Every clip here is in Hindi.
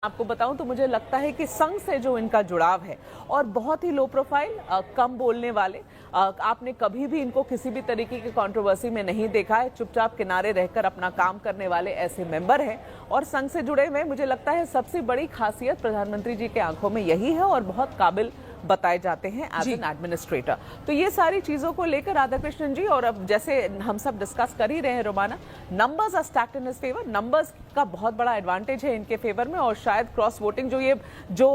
आपको बताऊं तो मुझे लगता है कि संघ से जो इनका जुड़ाव है और बहुत ही लो प्रोफाइल, कम बोलने वाले, आपने कभी भी इनको किसी भी तरीके की कंट्रोवर्सी में नहीं देखा है। चुपचाप किनारे रहकर अपना काम करने वाले ऐसे मेंबर हैं और संघ से जुड़े हुए मुझे लगता है सबसे बड़ी खासियत प्रधानमंत्री जी के आंखों में यही है और बहुत काबिल बताए जाते हैं एज एन एडमिनिस्ट्रेटर। तो ये सारी चीजों को लेकर राधाकृष्णन जी, और अब जैसे हम सब डिस्कस कर ही रहे हैं Romana, numbers are stacked in his favour. Numbers का बहुत बड़ा एडवांटेज है इनके फेवर में और शायद क्रॉस वोटिंग जो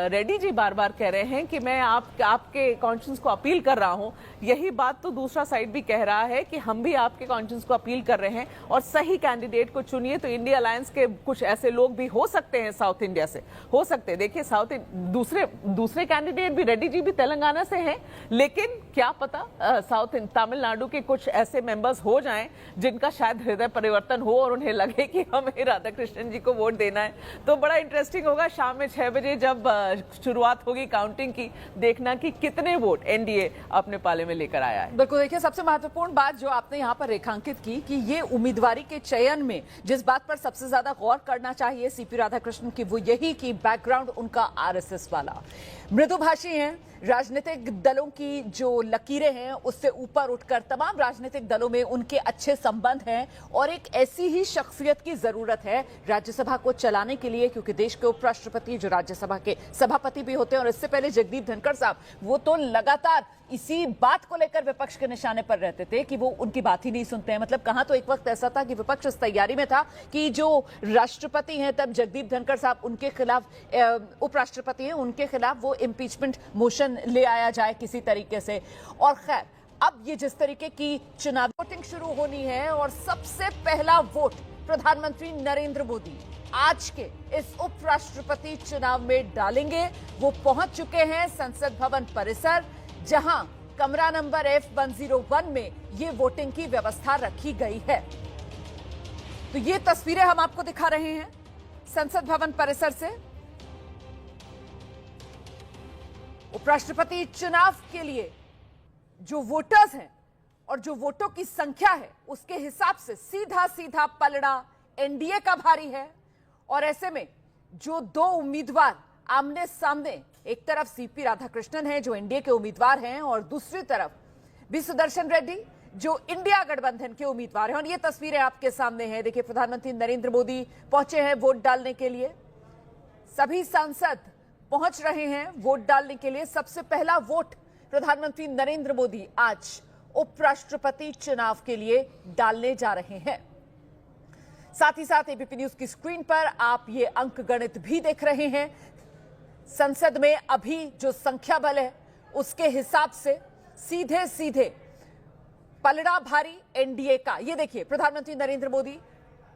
रेड्डी जी बार बार कह रहे हैं कि मैं आपके कॉन्शियंस को अपील कर रहा हूं, यही बात तो दूसरा साइड भी कह रहा है कि हम भी आपके कॉन्शियंस को अपील कर रहे हैं और सही कैंडिडेट को चुनिए। तो इंडिया अलायंस के कुछ ऐसे लोग भी हो सकते हैं साउथ इंडिया से, हो सकते हैं। देखिए दूसरे कैंडिडेट भी, रेड्डी जी भी तेलंगाना से हैं, लेकिन क्या पता तमिलनाडु के कुछ ऐसे मेंबर्स हो जाएं जिनका शायद हृदय परिवर्तन हो और उन्हें लगे कि हमें राधाकृष्णन जी को वोट देना है। तो बड़ा इंटरेस्टिंग होगा शाम में 6 बजे जब शुरुआत होगी काउंटिंग की, देखना कि कितने वोट एनडीए अपने पाले में लेकर आया है। बिल्कुल, देखिए सबसे महत्वपूर्ण बात जो आपने यहाँ पर रेखांकित की कि ये उम्मीदवारी के चयन में जिस बात पर सबसे ज्यादा गौर करना चाहिए सीपी राधाकृष्णन की, वो यही कि बैकग्राउंड उनका आरएसएस वाला, मृदुभाषी हैं, राजनीतिक दलों की जो लकीरें हैं उससे ऊपर उठकर तमाम राजनीतिक दलों में उनके अच्छे संबंध हैं और एक ऐसी ही शख्सियत की जरूरत है राज्यसभा को चलाने के लिए, क्योंकि देश के उपराष्ट्रपति जो राज्यसभा के सभापति भी होते हैं, और इससे पहले जगदीप धनखड़ साहब, वो तो लगातार इसी बात को लेकर विपक्ष के निशाने पर रहते थे कि वो उनकी बात ही नहीं सुनते हैं। मतलब कहां तो एक वक्त ऐसा था कि विपक्ष इस तैयारी में था कि जो राष्ट्रपति हैं तब जगदीप धनखड़ साहब, उनके खिलाफ उपराष्ट्रपति हैं, उनके खिलाफ वो इम्पीचमेंट मोशन ले आया जाए किसी तरीके से। और खैर अब ये जिस तरीके की चुनाव वोटिंग शुरू होनी है और सबसे पहला वोट प्रधानमंत्री नरेंद्र मोदी आज के इस उपराष्ट्रपति चुनाव में डालेंगे। वो पहुंच चुके हैं संसद भवन परिसर, जहां कमरा नंबर F101 में ये वोटिंग की व्यवस्था रखी गई है। तो ये तस्वीरें हम आपको दिखा रहे हैं संसद भवन परिसर से। उपराष्ट्रपति चुनाव के लिए जो वोटर्स हैं और जो वोटों की संख्या है उसके हिसाब से सीधा सीधा पलड़ा एनडीए का भारी है। और ऐसे में जो दो उम्मीदवार आमने सामने, एक तरफ सीपी राधाकृष्णन हैं जो एनडीए के उम्मीदवार हैं और दूसरी तरफ बी सुदर्शन रेड्डी जो इंडिया गठबंधन के उम्मीदवार हैं। और ये तस्वीरें आपके सामने हैं। देखिए प्रधानमंत्री नरेंद्र मोदी पहुंचे हैं वोट डालने के लिए, सभी सांसद पहुंच रहे हैं वोट डालने के लिए। सबसे पहला वोट प्रधानमंत्री नरेंद्र मोदी आज उपराष्ट्रपति चुनाव के लिए डालने जा रहे हैं। साथ ही साथ एबीपी न्यूज की स्क्रीन पर आप ये अंक गणित भी देख रहे हैं। संसद में अभी जो संख्या बल है उसके हिसाब से सीधे सीधे पलड़ा भारी एनडीए का। ये देखिए प्रधानमंत्री नरेंद्र मोदी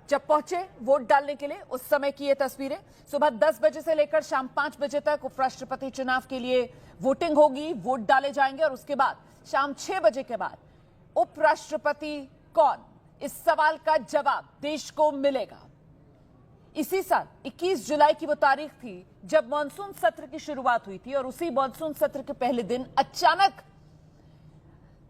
जब पहुंचे वोट डालने के लिए उस समय की ये तस्वीरें। सुबह 10 बजे से लेकर शाम 5 बजे तक उपराष्ट्रपति चुनाव के लिए वोटिंग होगी, वोट डाले जाएंगे और उसके बाद शाम 6 बजे के बाद उपराष्ट्रपति कौन, इस सवाल का जवाब देश को मिलेगा। इसी साल 21 जुलाई की वो तारीख थी जब मॉनसून सत्र की शुरुआत हुई थी और उसी मॉनसून सत्र के पहले दिन अचानक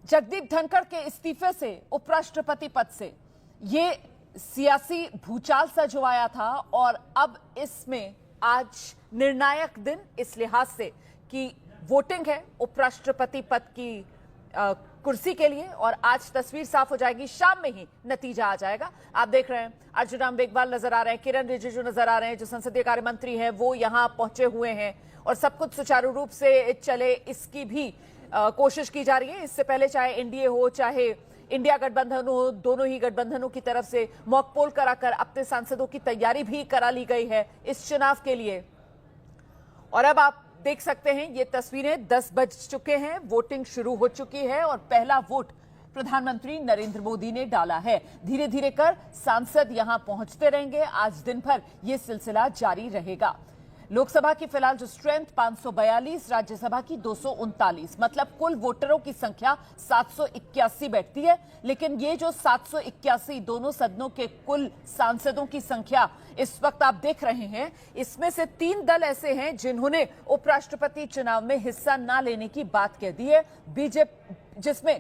जगदीप धनखड़ के इस्तीफे से उपराष्ट्रपति पद से ये सियासी भूचाल सा जो आया था। और अब इसमें आज निर्णायक दिन इस लिहाज से कि वोटिंग है उपराष्ट्रपति पद की कुर्सी के लिए और आज तस्वीर साफ हो जाएगी, शाम में ही नतीजा आ जाएगा। आप देख रहे हैं अर्जुन राम मेघवाल नजर आ रहे हैं, किरण रिजिजू नजर आ रहे हैं, जो संसदीय कार्य मंत्री हैं वो यहां पहुंचे हुए हैं और सब कुछ सुचारू रूप से चले इसकी भी कोशिश की जा रही है। इससे पहले चाहे एनडीए हो चाहे इंडिया गठबंधन हो, दोनों ही गठबंधनों की तरफ से मॉक पोल कराकर अपने सांसदों की तैयारी भी करा ली गई है इस चुनाव के लिए। और अब आप देख सकते हैं ये तस्वीरें, 10 बज चुके हैं, वोटिंग शुरू हो चुकी है और पहला वोट प्रधानमंत्री नरेंद्र मोदी ने डाला है। धीरे धीरे कर सांसद यहां पहुंचते रहेंगे, आज दिन भर यह सिलसिला जारी रहेगा। लोकसभा की फिलहाल जो स्ट्रेंथ 542, राज्यसभा की 239, मतलब कुल वोटरों की संख्या 781 बैठती है। लेकिन ये जो 781 दोनों सदनों के कुल सांसदों की संख्या इस वक्त आप देख रहे हैं, इसमें से 3 दल ऐसे हैं जिन्होंने उपराष्ट्रपति चुनाव में हिस्सा ना लेने की बात कह दी है। बीजेपी, जिसमें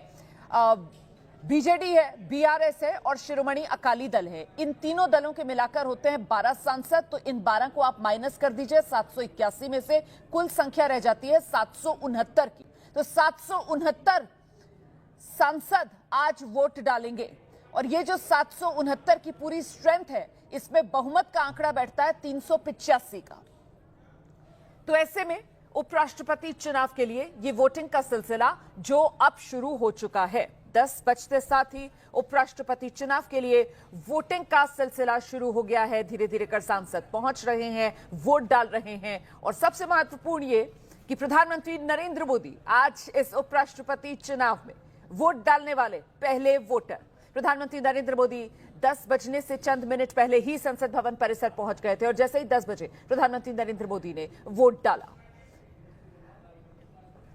बीजेडी है, बीआरएस है और शिरोमणि अकाली दल है। इन तीनों दलों के मिलाकर होते हैं 12 सांसद। तो इन 12 को आप माइनस कर दीजिए 781 में से, कुल संख्या रह जाती है 769 की। तो 769 सांसद आज वोट डालेंगे और ये जो 769 की पूरी स्ट्रेंथ है, इसमें बहुमत का आंकड़ा बैठता है 385 का। तो ऐसे में उपराष्ट्रपति चुनाव के लिए ये वोटिंग का सिलसिला जो अब शुरू हो चुका है, 10 बजते साथ ही उपराष्ट्रपति चुनाव के लिए वोटिंग का सिलसिला शुरू हो गया है। धीरे धीरे कर सांसद पहुंच रहे हैं, वोट डाल रहे हैं और सबसे महत्वपूर्ण ये कि प्रधानमंत्री नरेंद्र मोदी आज इस उपराष्ट्रपति चुनाव में वोट डालने वाले पहले वोटर। प्रधानमंत्री नरेंद्र मोदी 10 बजने से चंद मिनट पहले ही संसद भवन परिसर पहुंच गए थे और जैसे ही 10 बजे प्रधानमंत्री नरेंद्र मोदी ने वोट डाला।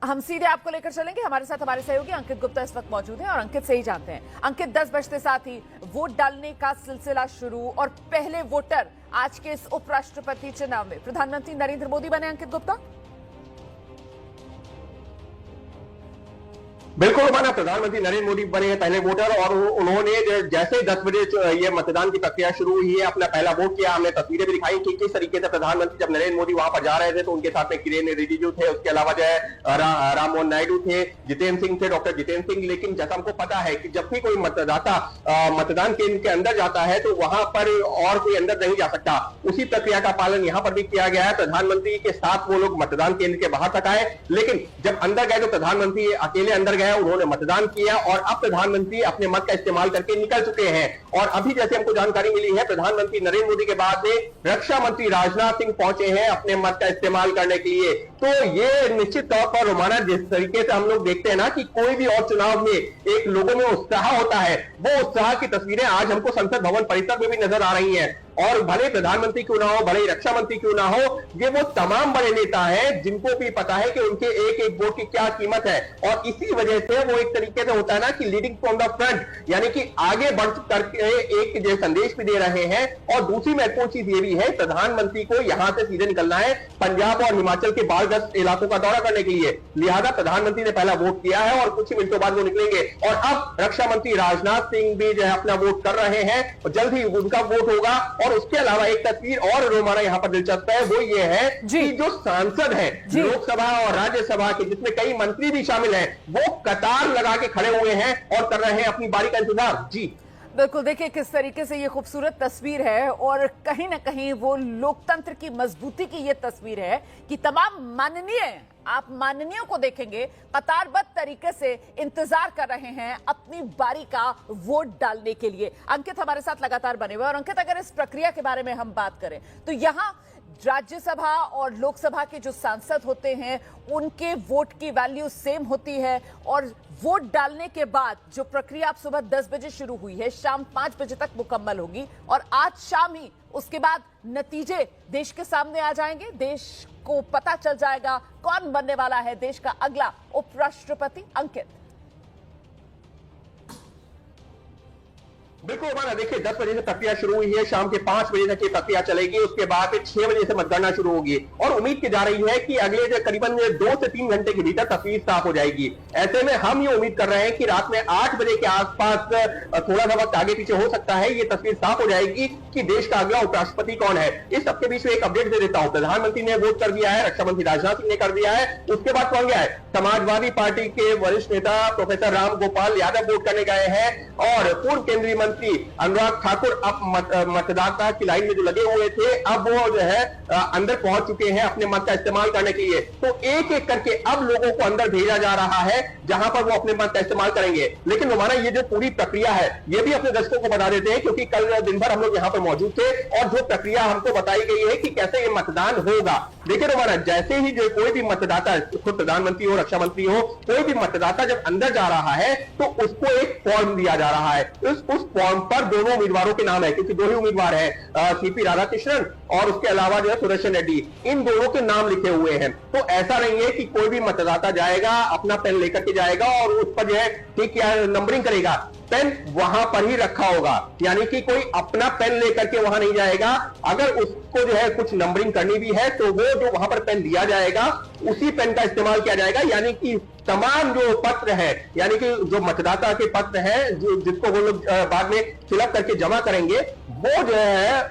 हम सीधे आपको लेकर चलेंगे, हमारे साथ हमारे सहयोगी अंकित गुप्ता इस वक्त मौजूद हैं और अंकित से ही जानते हैं। अंकित, 10 बजते साथ ही वोट डालने का सिलसिला शुरू और पहले वोटर आज के इस उपराष्ट्रपति चुनाव में प्रधानमंत्री नरेंद्र मोदी बने। अंकित गुप्ता, बिल्कुल माना, प्रधानमंत्री नरेंद्र मोदी बने हैं पहले वोटर और उन्होंने जैसे ही 10 बजे ये मतदान की प्रक्रिया शुरू हुई है, अपना पहला वोट किया। हमने तस्वीरें भी दिखाई कि किस तरीके से प्रधानमंत्री जब नरेंद्र मोदी वहां पर जा रहे थे तो उनके साथ में किरेन रिजिजू थे, उसके अलावा जो है राम मोहन नायडू थे, जितेंद्र सिंह थे, डॉक्टर जितेंद्र सिंह। लेकिन जैसा हमको पता है कि जब भी कोई मतदाता मतदान केंद्र के अंदर जाता है तो वहां पर और कोई अंदर नहीं जा सकता। उसी प्रक्रिया का पालन यहाँ पर भी किया गया है। प्रधानमंत्री के साथ वो लोग मतदान केंद्र के बाहर तक आए, लेकिन जब अंदर गए तो प्रधानमंत्री अकेले अंदर गए, उन्होंने मतदान किया और अब प्रधानमंत्री अपने मत का इस्तेमाल करके निकल चुके हैं। और अभी जैसे हमको जानकारी मिली है, प्रधानमंत्री नरेंद्र मोदी के बाद में रक्षा मंत्री राजनाथ सिंह पहुंचे हैं अपने मत का इस्तेमाल करने के लिए। तो ये निश्चित तौर पर रोमाना, जिस तरीके से हम लोग देखते हैं ना कि कोई भी और चुनाव में एक लोगों में उत्साह होता है, वो उत्साह की तस्वीरें आज हमको संसद भवन परिसर में भी नजर आ रही हैं। और भले प्रधानमंत्री क्यों ना हो, भले रक्षा मंत्री क्यों ना हो, ये वो तमाम बड़े नेता हैं जिनको भी पता है कि उनके एक एक वोट की क्या कीमत है। और इसी वजह से वो एक तरीके से होता है ना कि लीडिंग फ्रॉम द फ्रंट, यानी कि आगे बढ़ करके एक जो संदेश भी दे रहे हैं। और दूसरी महत्वपूर्ण चीज ये भी है, प्रधानमंत्री को यहां से सीधे निकलना है पंजाब और हिमाचल के बाढ़ग्रस्त इलाकों का दौरा करने के लिए। लिहाजा प्रधानमंत्री ने पहला वोट किया है और कुछ ही मिनटों बाद वो निकलेंगे। और अब रक्षा मंत्री राजनाथ सिंह भी जो है अपना वोट कर रहे हैं और जल्द ही उनका वोट होगा। और उसके अलावा एक तस्वीर और रोमाना यहाँ पर दिलचस्प है, वो ये है कि जो सांसद हैं लोकसभा और राज्यसभा के, जिसमें कई मंत्री भी शामिल हैं, वो कतार लगा के खड़े हुए हैं और कर रहे हैं अपनी बारी का इंतजार। जी बिल्कुल, देखिए किस तरीके से ये खूबसूरत तस्वीर है और कहीं ना कहीं वो लोकतंत्र की मजबूती की ये तस्वीर है कि तमाम माननीय, आप माननीयों को देखेंगे कतारबद्ध तरीके से इंतजार कर रहे हैं अपनी बारी का वोट डालने के लिए। अंकित हमारे साथ लगातार बने हुए और अंकित, अगर इस प्रक्रिया के बारे में हम बात करें तो यहाँ राज्यसभा और लोकसभा के जो सांसद होते हैं उनके वोट की वैल्यू सेम होती है और वोट डालने के बाद जो प्रक्रिया अब सुबह 10 बजे शुरू हुई है, शाम 5 बजे तक मुकम्मल होगी और आज शाम ही उसके बाद नतीजे देश के सामने आ जाएंगे। देश को पता चल जाएगा कौन बनने वाला है देश का अगला उपराष्ट्रपति। अंकित, बिल्कुल हमारा देखिए 10 बजे से प्रक्रिया शुरू हुई है, शाम के 5 बजे तक ये प्रक्रिया चलेगी। उसके बाद 6 बजे से मतगणना शुरू होगी और उम्मीद की जा रही है कि अगले जो करीबन 2 से 3 घंटे के भीतर तस्वीर साफ हो जाएगी। ऐसे में हम ये उम्मीद कर रहे हैं कि रात में 8 बजे के आसपास थोड़ा सा वक्त आगे पीछे हो सकता है, ये तस्वीर साफ हो जाएगी कि देश का अगला उपराष्ट्रपति कौन है। इस सबके बीच में एक अपडेट दे देता हूं, प्रधानमंत्री ने वोट कर दिया है, रक्षा मंत्री राजनाथ सिंह ने कर दिया है। उसके बाद कौन गया है? समाजवादी पार्टी के वरिष्ठ नेता प्रोफेसर राम गोपाल यादव वोट करने गए हैं और पूर्व केंद्रीय मंत्री अनुराग ठाकुर अब मतदाता की लाइन में जो लगे हुए थे, अब वो जो है अंदर पहुंच चुके हैं अपने मत का इस्तेमाल करने के लिए। तो एक एक करके अब लोगों को अंदर भेजा जा रहा है जहां पर वो अपने मत का इस्तेमाल करेंगे। लेकिन हमारा ये जो पूरी प्रक्रिया है ये भी अपने दर्शकों को बता देते हैं, क्योंकि कल दिन भर हम लोग यहाँ पर मौजूद थे और जो प्रक्रिया हमको बताई गई है कि कैसे ये मतदान होगा। देखिए हमारा जैसे ही जो कोई भी मतदाता, खुद प्रधानमंत्री हो, रक्षा मंत्री हो, कोई भी मतदाता जब अंदर जा रहा है तो उसको एक फॉर्म दिया जा रहा है। उस फॉर्म पर दोनों उम्मीदवारों के नाम है, क्योंकि दो ही उम्मीदवार हैं, सीपी राधाकृष्णन और उसके अलावा जो है सुदर्शन रेड्डी, इन दोनों के नाम लिखे हुए हैं। तो ऐसा नहीं है कि कोई भी मतदाता जाएगा अपना पेन लेकर के जाएगा और उस पर जो है ठीक या नंबरिंग करेगा। पेन वहां पर ही रखा होगा, यानी कि कोई अपना पेन लेकर के वहां नहीं जाएगा। अगर उसको जो है कुछ नंबरिंग करनी भी है तो वो जो वहां पर पेन दिया जाएगा उसी पेन का इस्तेमाल किया जाएगा, यानी कि तमाम जो पत्र है, यानी कि जो मतदाता के पत्र हैं जिसको वो लोग बाद में फिलअप करके जमा करेंगे, वो जो है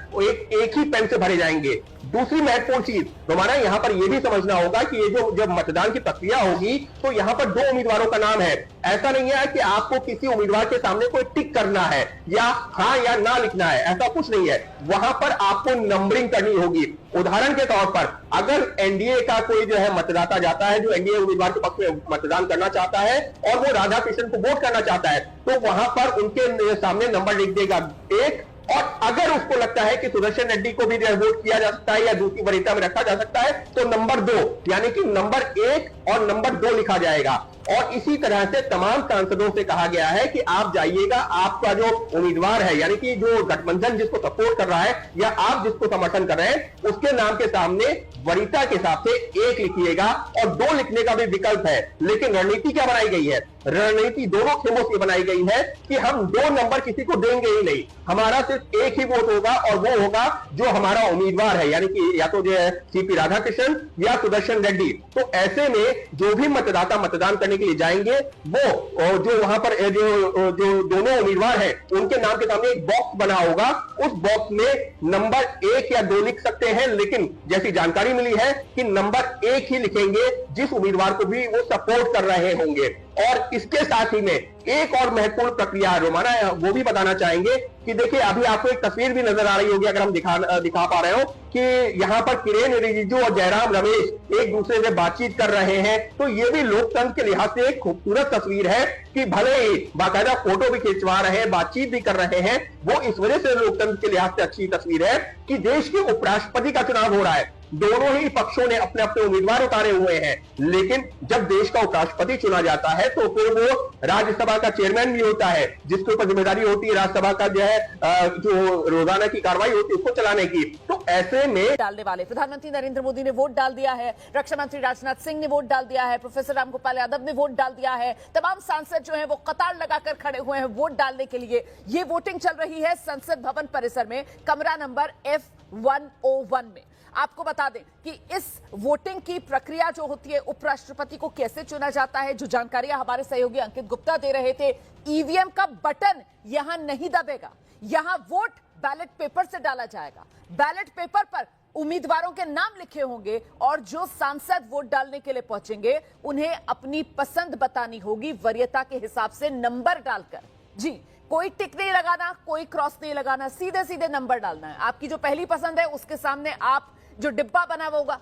एक ही पेन से भरे जाएंगे। दूसरी महत्वपूर्ण चीज रोमाना यहां पर यह भी समझना होगा कि ये जो जब मतदान की प्रक्रिया होगी तो यहां पर 2 उम्मीदवारों का नाम है। ऐसा नहीं है कि आपको किसी उम्मीदवार के सामने कोई टिक करना है या हाँ या ना लिखना है, ऐसा कुछ नहीं है। वहां पर आपको नंबरिंग करनी होगी। उदाहरण के तौर पर अगर एनडीए का कोई जो है मतदाता जाता है जो एनडीए उम्मीदवार के पक्ष में मतदान करना चाहता है और वो राधा कृष्ण को वोट करना चाहता है, तो वहां पर उनके सामने नंबर लिख देगा 1, और अगर उसको लगता है कि सुदर्शन रेड्डी को भी वोट किया जा सकता है या दूसरी वरीयता में रखा जा सकता है तो नंबर 2, यानी कि नंबर 1 और नंबर 2 लिखा जाएगा। और इसी तरह से तमाम सांसदों से कहा गया है कि आप जाइएगा, आपका जो उम्मीदवार है यानी कि जो गठबंधन जिसको सपोर्ट कर रहा है या आप जिसको समर्थन कर रहे हैं उसके नाम के सामने वरीयता के हिसाब से 1 लिखिएगा और 2 लिखने का भी विकल्प है। लेकिन रणनीति क्या बनाई गई है? रणनीति दोनों खेमों से बनाई गई है कि हम 2 नंबर किसी को देंगे ही नहीं, हमारा सिर्फ 1 ही वोट होगा और वो होगा जो हमारा उम्मीदवार है, यानी कि या तो जो है सीपी राधाकृष्णन या सुदर्शन रेड्डी। तो ऐसे में जो भी मतदाता मतदान करने के लिए जाएंगे वो जो वहां पर जो दोनों उम्मीदवार हैं उनके नाम के सामने एक बॉक्स बना होगा, उस बॉक्स में नंबर 1 या 2 लिख सकते हैं, लेकिन जैसी जानकारी मिली है कि नंबर 1 ही लिखेंगे जिस उम्मीदवार को भी वो सपोर्ट कर रहे होंगे। और इसके साथ ही में एक और महत्वपूर्ण प्रक्रिया रोमाना वो भी बताना चाहेंगे कि देखिए अभी आपको एक तस्वीर भी नजर आ रही होगी, अगर हम दिखा पा रहे हो कि यहाँ पर किरेन रिजिजू और जयराम रमेश एक दूसरे से बातचीत कर रहे हैं। तो ये भी लोकतंत्र के लिहाज से एक खूबसूरत तस्वीर है कि भले ही बाकायदा फोटो भी खिंचवा रहे हैं, बातचीत भी कर रहे हैं, वो इस वजह से लोकतंत्र के लिहाज से अच्छी तस्वीर है कि देश के उपराष्ट्रपति का चुनाव हो रहा है। दोनों ही पक्षों ने अपने अपने उम्मीदवार उतारे हुए हैं, लेकिन जब देश का उपराष्ट्रपति चुना जाता है तो फिर वो राज्यसभा का चेयरमैन भी होता है, जिसके ऊपर जिम्मेदारी होती है राज्यसभा का जो है जो रोजाना की कार्रवाई होती है उसको चलाने की। तो ऐसे में डालने वाले प्रधानमंत्री नरेंद्र मोदी ने वोट डाल दिया है, रक्षा मंत्री राजनाथ सिंह ने वोट डाल दिया है, प्रोफेसर रामगोपाल यादव ने वोट डाल दिया है, तमाम सांसद जो हैं वो कतार लगाकर खड़े हुए हैं वोट डालने के लिए। ये वोटिंग चल रही है संसद भवन परिसर में, कमरा नंबर F101 में। आपको बता दें कि इस वोटिंग की प्रक्रिया जो होती है, उपराष्ट्रपति को कैसे चुना जाता है, जो जानकारियां हमारे सहयोगी अंकित गुप्ता दे रहे थे, ईवीएम का बटन यहां नहीं दबेगा, यहां वोट बैलेट पेपर से डाला जाएगा। बैलेट पेपर पर उम्मीदवारों के नाम लिखे होंगे और जो सांसद वोट डालने के लिए पहुंचेंगे उन्हें अपनी पसंद बतानी होगी वरीयता के हिसाब से नंबर डालकर। जी, कोई टिक नहीं लगाना, कोई क्रॉस नहीं लगाना, सीधे सीधे नंबर डालना है। आपकी जो पहली पसंद है उसके सामने आप जो डिब्बा बना होगा,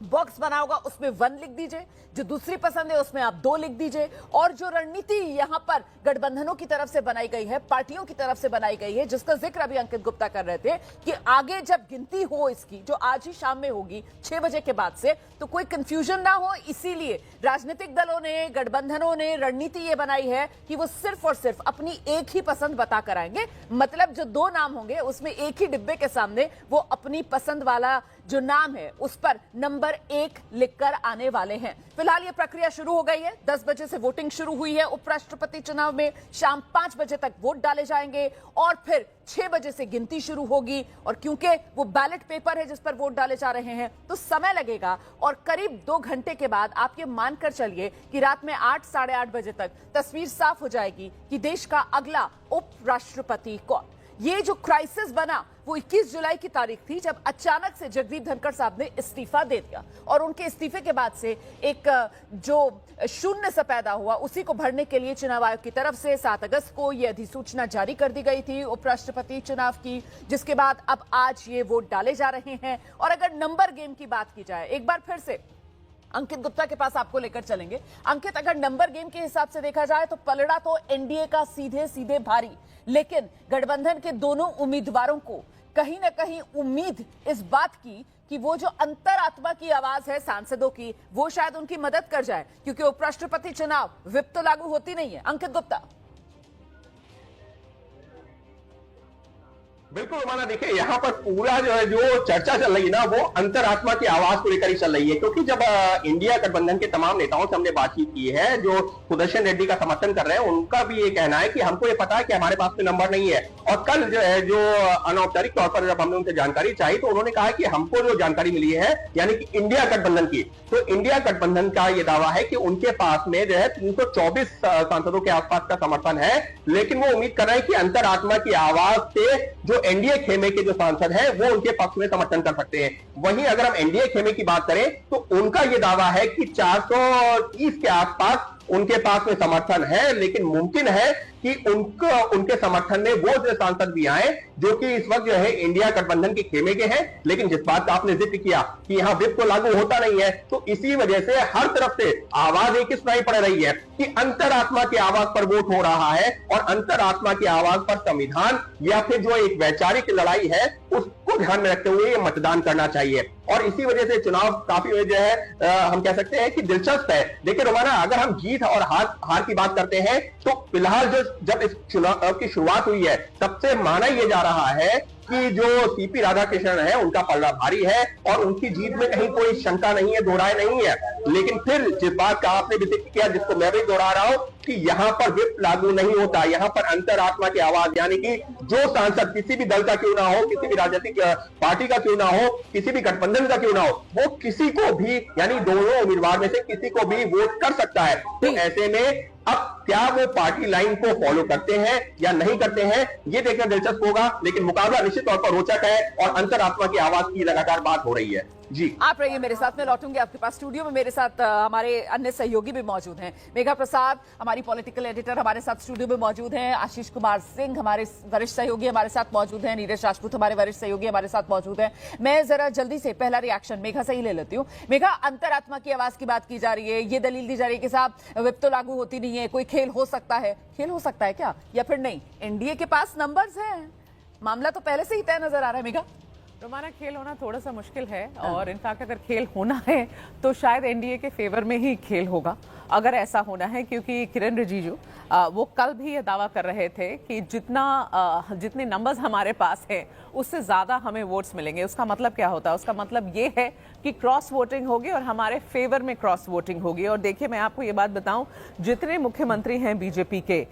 बॉक्स बना होगा, उसमें 1 लिख दीजिए, जो दूसरी पसंद है उसमें आप 2 लिख दीजिए। और जो रणनीति यहां पर गठबंधनों की तरफ से बनाई गई है, पार्टियों की तरफ से बनाई गई है, जिसका जिक्र अभी अंकित गुप्ता कर रहे थे कि आगे जब गिनती हो इसकी, जो आज ही शाम में होगी 6 बजे के बाद से, तो कोई कंफ्यूजन ना हो, इसीलिए राजनीतिक दलों ने, गठबंधनों ने रणनीति ये बनाई है कि वो सिर्फ और सिर्फ अपनी एक ही पसंद बता कर आएंगे। मतलब जो 2 नाम होंगे उसमें एक ही डिब्बे के सामने वो अपनी पसंद वाला जो नाम है उस पर नंबर 1 लिखकर आने वाले हैं। फिलहाल ये प्रक्रिया शुरू हो गई है, 10 बजे से वोटिंग शुरू हुई है उपराष्ट्रपति चुनाव में, शाम 5 बजे तक वोट डाले जाएंगे और फिर 6 बजे से गिनती शुरू होगी। और क्योंकि वो बैलेट पेपर है जिस पर वोट डाले जा रहे हैं तो समय लगेगा और करीब 2 घंटे के बाद आप ये मानकर चलिए कि रात में 8 साढ़े 8 बजे तक तस्वीर साफ हो जाएगी कि देश का अगला उपराष्ट्रपति कौन। ये जो क्राइसिस बना वो 21 जुलाई की तारीख थी जब अचानक से जगदीप धनखड़ साहब ने इस्तीफा दे दिया और उनके इस्तीफे के बाद से एक जो शून्य सा पैदा हुआ उसी को भरने के लिए चुनाव आयोग की तरफ से 7 अगस्त को यह अधिसूचना जारी कर दी गई थी उपराष्ट्रपति चुनाव की, जिसके बाद अब आज ये वोट डाले जा रहे हैं। और अगर नंबर गेम की बात की जाए, एक बार फिर से अंकित गुप्ता के पास आपको लेकर चलेंगे। अंकित, अगर नंबर गेम के हिसाब से देखा जाए तो पलड़ा तो एनडीए का सीधे सीधे भारी, लेकिन गठबंधन के दोनों उम्मीदवारों को कहीं ना कहीं उम्मीद इस बात की कि वो जो अंतरात्मा की आवाज है सांसदों की वो शायद उनकी मदद कर जाए, क्योंकि उपराष्ट्रपति चुनाव व्हिप तो लागू होती नहीं है। अंकित गुप्ता। बिल्कुल रोमाना, देखिए यहाँ पर पूरा जो है जो चर्चा चल रही है ना, वो अंतरात्मा की आवाज को लेकर ही चल रही है। क्योंकि जब इंडिया गठबंधन के तमाम नेताओं से हमने बातचीत की है जो सुदर्शन रेड्डी का समर्थन कर रहे हैं, उनका भी ये कहना है कि हमको ये पता है कि हमारे पास में नंबर नहीं है। और कल जो है जो अनौपचारिक तौर पर जब हमने उनसे जानकारी चाही तो उन्होंने कहा कि हमको जो जानकारी मिली है यानी कि इंडिया गठबंधन की, तो इंडिया गठबंधन का ये दावा है कि उनके पास में जो है 324 सांसदों के आसपास का समर्थन है। लेकिन वो उम्मीद कर रहे हैं कि अंतरात्मा की आवाज से जो एनडीए खेमे के जो सांसद हैं वो उनके पक्ष में समर्थन कर सकते हैं। वहीं अगर हम एनडीए खेमे की बात करें तो उनका यह दावा है कि 430 के आसपास उनके पास में समर्थन है। लेकिन मुमकिन है कि उनके समर्थन में वो जो सांसद भी आए जो कि इस वक्त जो है इंडिया गठबंधन के खेमे के हैं। लेकिन जिस बात का आपने जिक्र किया कि यहां विप तो लागू होता नहीं है, तो इसी वजह से हर तरफ से आवाज एक ही सुनाई पड़ रही है कि अंतरात्मा की आवाज पर वोट हो रहा है और अंतरात्मा की आवाज पर संविधान या फिर जो एक वैचारिक लड़ाई है उसको ध्यान में रखते हुए मतदान करना चाहिए। और इसी वजह से चुनाव काफी जो है हम कह सकते हैं कि दिलचस्प है। देखिए रोमाना, अगर हम जीत और हार की बात करते हैं तो फिलहाल जब इस चुनाव की शुरुआत हुई है तब से माना यह जा रहा है कि जो सीपी राधाकृष्णन है उनका पलड़ा भारी है और उनकी जीत में कहीं कोई शंका नहीं है, दोहराए नहीं है। लेकिन फिर जिस बात का आपने भी जिक्र किया, जिसको मैं भी दोहरा रहा हूं कि यहां पर विप लागू नहीं होता, यहां पर अंतरात्मा की आवाज यानी कि जो सांसद किसी भी दल का क्यों ना हो, किसी भी राजनीतिक पार्टी का क्यों ना हो, किसी भी गठबंधन का क्यों ना हो, वो किसी को भी यानी दोनों उम्मीदवार में से किसी को भी वोट कर सकता है। तो ऐसे में अब क्या वो पार्टी लाइन को फॉलो करते हैं या नहीं करते हैं ये देखना दिलचस्प होगा। लेकिन मुकाबला निश्चित तौर पर रोचक है और अंतरात्मा की आवाज की लगातार बात हो रही है। जी आप रहिए मेरे साथ में, लौटूंगे आपके पास। स्टूडियो में मेरे साथ हमारे अन्य सहयोगी भी मौजूद हैं। मेघा प्रसाद हमारी पॉलिटिकल एडिटर हमारे साथ स्टूडियो में मौजूद हैं। आशीष कुमार सिंह हमारे वरिष्ठ सहयोगी हमारे साथ मौजूद हैं। नीरज राजपूत हमारे वरिष्ठ सहयोगी हमारे साथ मौजूद हैं। मैं जरा जल्दी से पहला रिएक्शन मेघा से ही ले लेती हूँ। मेघा, अंतरात्मा की आवाज की बात की जा रही है, ये दलील दी जा रही है कि साहब विप तो लागू होती नहीं है, कोई खेल हो सकता है। खेल हो सकता है क्या, या फिर नहीं एनडीए के पास नंबर्स हैं? मामला तो पहले से ही तय नजर आ रहा है। मेघा, रोमाना, खेल होना थोड़ा सा मुश्किल है और इनफैक्ट अगर खेल होना है तो शायद एनडीए के फेवर में ही खेल होगा अगर ऐसा होना है। क्योंकि किरण रिजिजू वो कल भी ये दावा कर रहे थे कि जितने नंबर्स हमारे पास हैं उससे ज़्यादा हमें वोट्स मिलेंगे। उसका मतलब क्या होता है? उसका मतलब ये है कि क्रॉस वोटिंग होगी और हमारे फेवर में क्रॉस वोटिंग होगी। और देखिए, मैं आपको ये बात बताऊं, जितने मुख्यमंत्री हैं बीजेपी के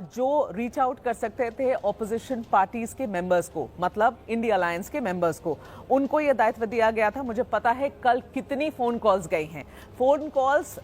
जो रीच आउट कर सकते थे ऑपोजिशन पार्टीज के मेंबर्स को, मतलब इंडिया अलायंस के मेंबर्स को, उनको ये दायित्व दिया गया था। मुझे पता है कल कितनी फोन कॉल्स गई हैं। फोन कॉल्स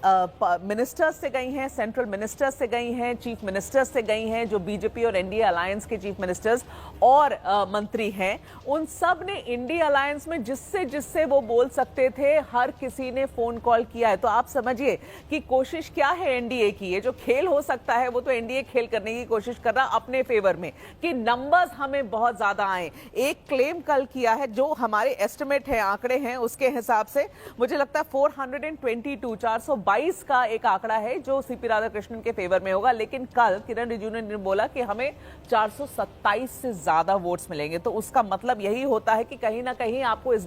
मिनिस्टर्स से गई हैं, सेंट्रल मिनिस्टर्स से गई हैं, चीफ मिनिस्टर्स से गई हैं, जो बीजेपी और एनडीए अलायंस के चीफ मिनिस्टर्स और मंत्री हैं। उन सब ने इंडिया अलायंस में जिससे जिससे वो बोल सकते थे हर किसी ने फोन कॉल किया है। तो आप समझिए कि कोशिश क्या है एनडीए की। ये जो खेल हो सकता है वो तो एनडीए खेल करने की कोशिश कर रहा अपने फेवर में कि नंबर्स हमें बहुत ज्यादा आए। एक क्लेम कल किया है, जो हमारे एस्टिमेट है, आंकड़े हैं, उसके हिसाब से मुझे लगता है 422 का एक आंकड़ा है जो सीपी राधाकृष्णन के फेवर में होगा। लेकिन कल किरण रिजिजू ने बोला कि हमें 427 से ज्यादा वोट्स मिलेंगे। तो उसका मतलब यही होता है कि कहीं ना कहीं आपको इस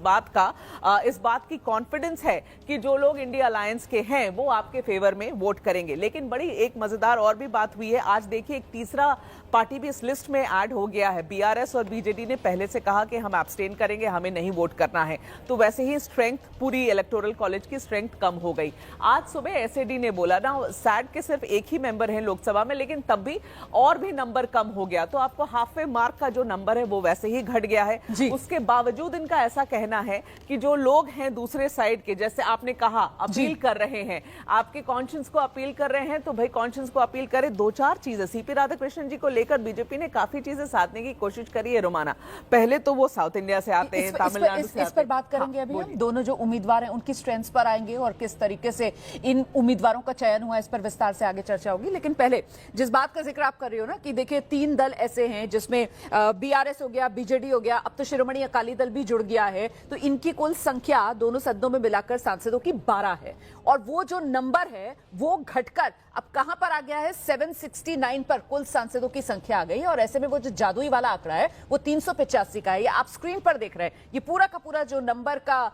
बात की कॉन्फिडेंस है कि जो लोग इंडिया अलायंस के हैं वो आपके फेवर में वोट करेंगे। लेकिन बड़ी एक मजेदार और भी बात हुई है आज। देखिए, एक तीसरा पार्टी भी इस लिस्ट में ऐड हो गया है। बीआरएस और बीजेडी ने पहले से कहा कि हम एब्सटेन करेंगे, हमें नहीं वोट करना है। तो वैसे ही स्ट्रेंथ, पूरी इलेक्टोरल कॉलेज की स्ट्रेंथ कम हो गई। आज सुबह एसएडी ने बोला ना, सैड के सिर्फ एक ही मेंबर हैं लोकसभा में, लेकिन तब भी और भी नंबर कम हो गया। तो आपको हाफवे मार्क का जो नंबर है वो वैसे ही घट गया है। उसके बावजूद इनका ऐसा कहना है कि जो लोग हैं दूसरे साइड के, जैसे आपने कहा, अपील कर रहे हैं, आपके कॉन्शियंस को अपील कर रहे हैं, तो भाई कॉन्शियंस को अपील करें। दो चार चीजें सीपी राधाकृष्णन जी को लेकर बीजेपी ने काफी चीजें साधने की कोशिश करी है रोमाना। पहले तो वो साउथ इंडिया से आते हैं, तमिलनाडु से आते हैं। इस पर बात करेंगे अभी हम। दोनों जो उम्मीदवार हैं उनकी स्ट्रेंथ्स पर आएंगे और किस तरीके से इन उम्मीदवारों का चयन हुआ, इस पर विस्तार से आगे चर्चा होगी। लेकिन पहले जिस बात का जिक्र आप कर रहे हो ना कि देखिए 3 दल ऐसे हैं जिसमें बीआरएस हो गया, बीजेडी हो गया, अब तो शिरोमणि अकाली दल भी जुड़ गया है। तो इनकी कुल संख्या दोनों सदनों में मिलाकर सांसदों की 12 है और वो जो नंबर है वो घटकर अब कहां पर आ गया है, 769 पर कुल सांसदों की संख्या आ गई है। और ऐसे में वो जो जादुई वाला आंकड़ा है वो 385 का है। ये आप स्क्रीन पर देख रहे हैं, ये पूरा का पूरा जो नंबर का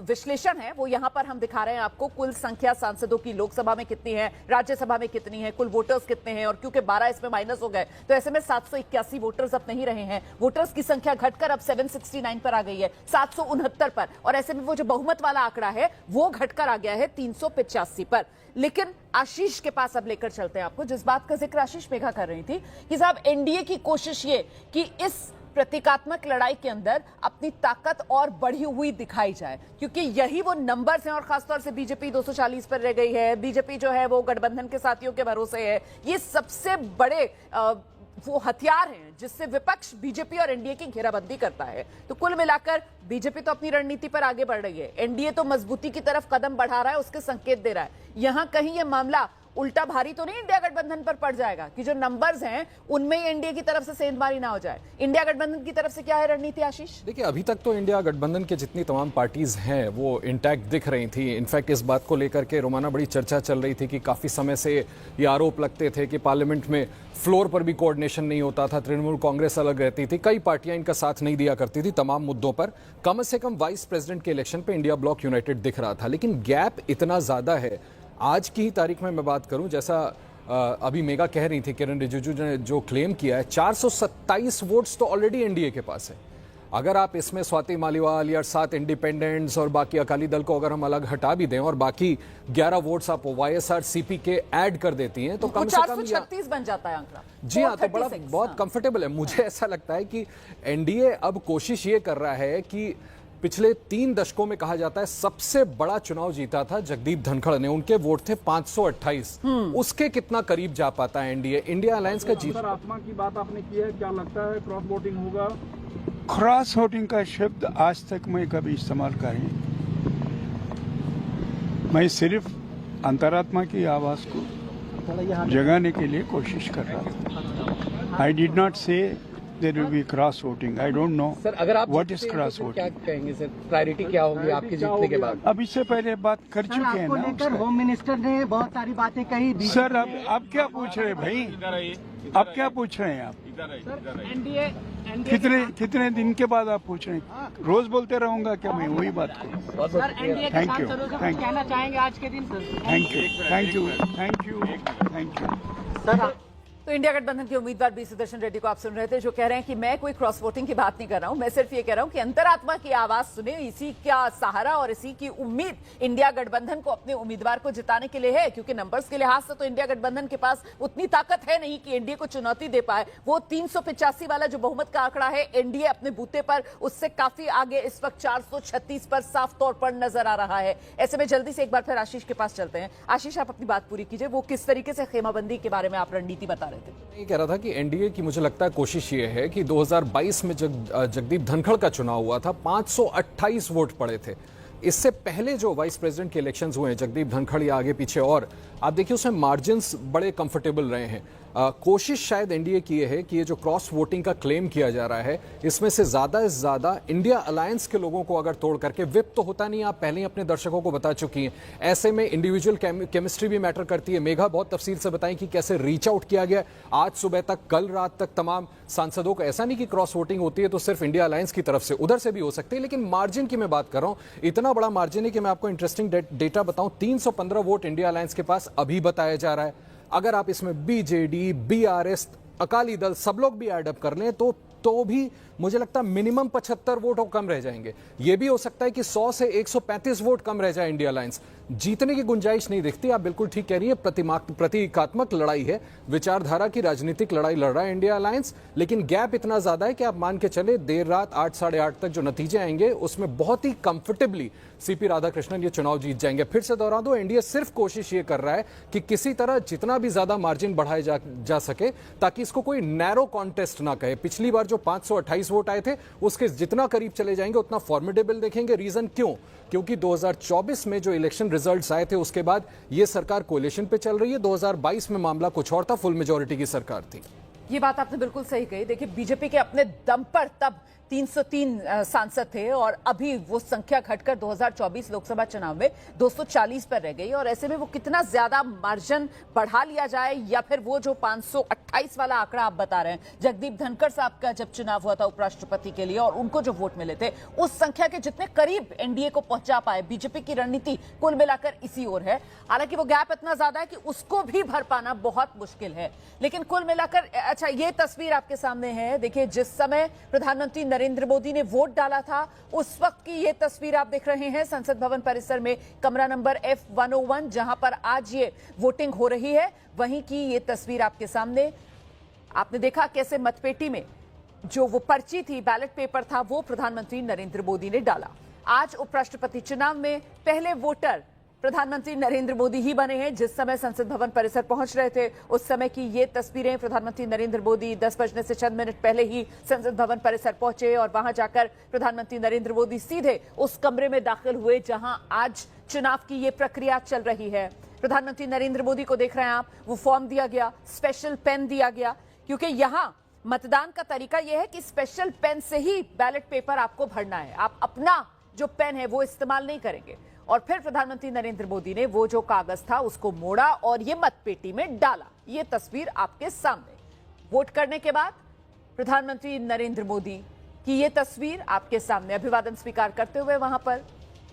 विश्लेषण है वो यहां पर हम दिखा रहे हैं आपको। कुल संख्या सांसदों की लोकसभा में कितनी है, राज्यसभा में कितनी है, कुल वोटर्स कितने हैं, और क्योंकि 12 इसमें माइनस हो गए तो ऐसे में 781 वोटर्स अब नहीं रहे हैं। वोटर्स की संख्या घटकर अब 769 पर आ गई है, 769 पर, और ऐसे में वो जो बहुमत वाला आंकड़ा है वो घटकर आ गया है 385 पर। लेकिन आशीष के पास अब लेकर चलते हैं आपको, जिस बात का जिक्र आशीष मेघा कर रही थी कि साहब एनडीए की कोशिश ये कि इस प्रतीकात्मक लड़ाई के अंदर अपनी ताकत और बढ़ी हुई दिखाई जाए, क्योंकि यही वो नंबर्स हैं, और खासतौर से बीजेपी 240 पर रह गई है, बीजेपी जो है वो गठबंधन के साथियों के भरोसे है। ये सबसे बड़े वो हथियार हैं जिससे विपक्ष बीजेपी और एनडीए की घेराबंदी करता है। तो कुल मिलाकर बीजेपी तो अपनी रणनीति पर आगे बढ़ रही है, एनडीए तो मजबूती की तरफ कदम बढ़ा रहा है, उसके संकेत दे रहा है। यहां कहीं ये मामला उल्टा भारी तो नहीं इंडिया गठबंधन पर पड़ जाएगा कि जो नंबर्स हैं उनमें ही एनडीए की तरफ से सेंधमारी ना हो जाए? इंडिया गठबंधन की तरफ से क्या है रणनीति आशीष? देखिए, अभी तक तो इंडिया गठबंधन के जितनी तमाम पार्टीज हैं वो इंटैक्ट दिख रही थी। इनफैक्ट इस बात को लेकर के रोमाना बड़ी चर्चा चल रही थी कि काफी समय से ये आरोप लगते थे कि पार्लियामेंट में फ्लोर पर भी कोऑर्डिनेशन नहीं होता था, तृणमूल कांग्रेस अलग रहती थी, कई पार्टियां इनका साथ नहीं दिया करती थी तमाम मुद्दों पर। कम से कम वाइस प्रेसिडेंट के इलेक्शन पे इंडिया ब्लॉक यूनाइटेड दिख रहा था, लेकिन गैप इतना ज्यादा है। आज की ही तारीख में मैं बात करूं, जैसा अभी मेगा कह रही थी, किरण रिजिजू ने जो क्लेम किया है, 427 वोट्स तो ऑलरेडी एनडीए के पास है। अगर आप इसमें स्वाति मालीवाल या 7 इंडिपेंडेंट्स और बाकी अकाली दल को अगर हम अलग हटा भी दें और बाकी 11 वोट्स आप वाईएसआरसीपी के ऐड कर देती हैं तो कम से कम 436 बन जाता है आंकड़ा। जी हाँ, तो बड़ा बहुत कंफर्टेबल है। मुझे ऐसा लगता है कि एनडीए अब कोशिश ये कर रहा है कि पिछले 3 दशकों में कहा जाता है सबसे बड़ा चुनाव जीता था जगदीप धनखड़ ने, उनके वोट थे 528। उसके कितना करीब जा पाता है एनडीए? इंडिया अलायंस का जीत। आत्मा की बात आपने की है, क्या लगता है क्रॉस वोटिंग होगा? क्रॉस वोटिंग का शब्द आज तक मैं कभी इस्तेमाल कर नहीं। मैं सिर्फ अंतरात्मा की आवाज को जगाने के लिए कोशिश कर रहा था। आई डिड नॉट से there will be cross voting. I don't know. Sir, अगर आप what is cross voting. क्या कहेंगे सर, प्रायोरिटी क्या होगी आपके जीतने के बाद? अब इससे पहले बात कर चुके हैं ना लेकर होम मिनिस्टर ने बहुत सारी बातें कही। सर, अब क्या पूछ रहे हैं भाई? अब क्या पूछ रहे हैं आप? एनडीए कितने दिन के बाद आप पूछ रहे हैं? रोज बोलते रहूंगा क्या मैं वही बात को? सर, एनडीए के Thank साथ you. जरूर Thank you. कहना चाहेंगे आज के दिन? Thank you, thank you, thank you, thank you. Sir, तो इंडिया गठबंधन के उम्मीदवार बी सुदर्शन रेड्डी को आप सुन रहे थे, जो कह रहे हैं कि मैं कोई क्रॉस वोटिंग की बात नहीं कर रहा हूं, मैं सिर्फ ये कह रहा हूं कि अंतरात्मा की आवाज सुने। इसी का सहारा और इसी की उम्मीद इंडिया गठबंधन को अपने उम्मीदवार को जिताने के लिए है, क्योंकि नंबर्स के लिहाज से तो इंडिया गठबंधन के पास उतनी ताकत है नहीं कि एनडीए को चुनौती दे पाए। वो 385 वाला जो बहुमत का आंकड़ा है एनडीए अपने बूते पर उससे काफी आगे इस वक्त 436 पर साफ तौर पर नजर आ रहा है। ऐसे में जल्दी से एक बार फिर आशीष के पास चलते हैं। आशीष, आप अपनी बात पूरी कीजिए, वो किस तरीके से खेमाबंदी के बारे में आप रणनीति बता रहे थे? ये कह रहा था कि एनडीए की मुझे लगता है कोशिश ये है कि 2022 में जगदीप धनखड़ का चुनाव हुआ था, 528 वोट पड़े थे। इससे पहले जो वाइस प्रेसिडेंट के इलेक्शंस हुए हैं, जगदीप धनखड़ या आगे पीछे, और आप देखिए उसमें मार्जिन्स बड़े कंफर्टेबल रहे हैं। कोशिश शायद एनडीए की है कि ये जो क्रॉस वोटिंग का क्लेम किया जा रहा है, इसमें से ज्यादा इंडिया अलायंस के लोगों को अगर तोड़ करके, विप तो होता नहीं, आप पहले ही अपने दर्शकों को बता चुकी हैं, ऐसे में इंडिविजुअल केमिस्ट्री भी मैटर करती है। मेघा बहुत तफसील से बताएं कि कैसे रीच आउट किया गया आज सुबह तक, कल रात तक तमाम सांसदों को। ऐसा नहीं कि क्रॉस वोटिंग होती है तो सिर्फ इंडिया अलायंस की तरफ से, उधर से भी हो सकती है, लेकिन मार्जिन की मैं बात कर रहा हूं। इतना बड़ा मार्जिन है कि मैं आपको इंटरेस्टिंग डेटा बताऊं, 315 वोट इंडिया अलायंस के पास अभी बताया जा रहा है। अगर आप इसमें बीजेडी, बीआरएस, अकाली दल सब लोग भी एड अप कर लें तो भी मुझे लगता है मिनिमम 75 वोट कम रह जाएंगे। यह भी हो सकता है कि 100 से 135 वोट कम रह जाए इंडिया अलायंस। जीतने की गुंजाइश नहीं दिखती। आप बिल्कुल ठीक कह रही है, प्रतीकात्मक लड़ाई है, विचारधारा की राजनीतिक लड़ाई लड़ रहा है इंडिया अलायंस, लेकिन गैप इतना ज्यादा है कि आप मान के चले देर रात 8 साढ़े 8 तक जो नतीजे आएंगे उसमें बहुत ही कंफर्टेबली सीपी राधाकृष्णन ये चुनाव जीत जाएंगे। फिर से दोहरा दो, एनडीए सिर्फ कोशिश ये कर रहा है कि किसी तरह जितना भी ज्यादा मार्जिन बढ़ाया जा सके ताकि इसको कोई नैरो कॉन्टेस्ट ना कहे। पिछली बार जो 528 वोट आए थे उसके जितना करीब चले जाएंगे उतना फॉर्मिडेबल देखेंगे। रीजन क्यों? क्योंकि 2024 में जो इलेक्शन रिजल्ट्स आए थे उसके बाद ये सरकार कोalition पे चल रही है। 2022 में मामला कुछ और था, फुल मेजॉरिटी की सरकार थी। ये बात आपने बिल्कुल सही कही। देखिए, बीजेपी के अपने दम पर तब 303 सांसद थे और अभी वो संख्या घटकर 2024 लोकसभा चुनाव में 240 पर रह गई। और ऐसे में वो कितना ज्यादा मार्जिन बढ़ा लिया जाए या फिर वो जो 528 वाला आंकड़ा आप बता रहे हैं, जगदीप धनखड़ साहब का जब चुनाव हुआ था उपराष्ट्रपति के लिए और उनको जो वोट मिले थे, उस संख्या के जितने करीब एनडीए को पहुंचा पाए, बीजेपी की रणनीति कुल मिलाकर इसी ओर है। हालांकि वो गैप इतना ज्यादा है कि उसको भी भर पाना बहुत मुश्किल है, लेकिन कुल मिलाकर अच्छा ये तस्वीर आपके सामने है। देखिए, जिस समय प्रधानमंत्री नरेंद्र मोदी ने वोट डाला था उस वक्त की ये तस्वीर आप देख रहे हैं संसद भवन परिसर में, कमरा नंबर F101 जहां पर आज ये वोटिंग हो रही है, वहीं की ये तस्वीर आपके सामने। आपने देखा कैसे मतपेटी में जो वो पर्ची थी, बैलेट पेपर था, वो प्रधानमंत्री नरेंद्र मोदी ने डाला। आज उपराष्ट्रपति चुनाव में पहले वोटर प्रधानमंत्री नरेंद्र मोदी ही बने हैं। जिस समय संसद भवन परिसर पहुंच रहे थे उस समय की ये तस्वीरें, प्रधानमंत्री नरेंद्र मोदी 10 बजने से चंद मिनट पहले ही संसद भवन परिसर पहुंचे और वहां जाकर प्रधानमंत्री नरेंद्र मोदी सीधे उस कमरे में दाखिल हुए जहां आज चुनाव की ये प्रक्रिया चल रही है। प्रधानमंत्री नरेंद्र मोदी को देख रहे हैं आप, वो फॉर्म दिया गया, स्पेशल पेन दिया गया, क्योंकि यहां मतदान का तरीका यह है कि स्पेशल पेन से ही बैलेट पेपर आपको भरना है। आप अपना जो पेन है वो इस्तेमाल नहीं करेंगे। और फिर प्रधानमंत्री नरेंद्र मोदी ने वो जो कागज था उसको मोड़ा और ये मतपेटी में डाला। ये तस्वीर आपके सामने, वोट करने के बाद प्रधानमंत्री नरेंद्र मोदी की ये तस्वीर आपके सामने, अभिवादन स्वीकार करते हुए वहां पर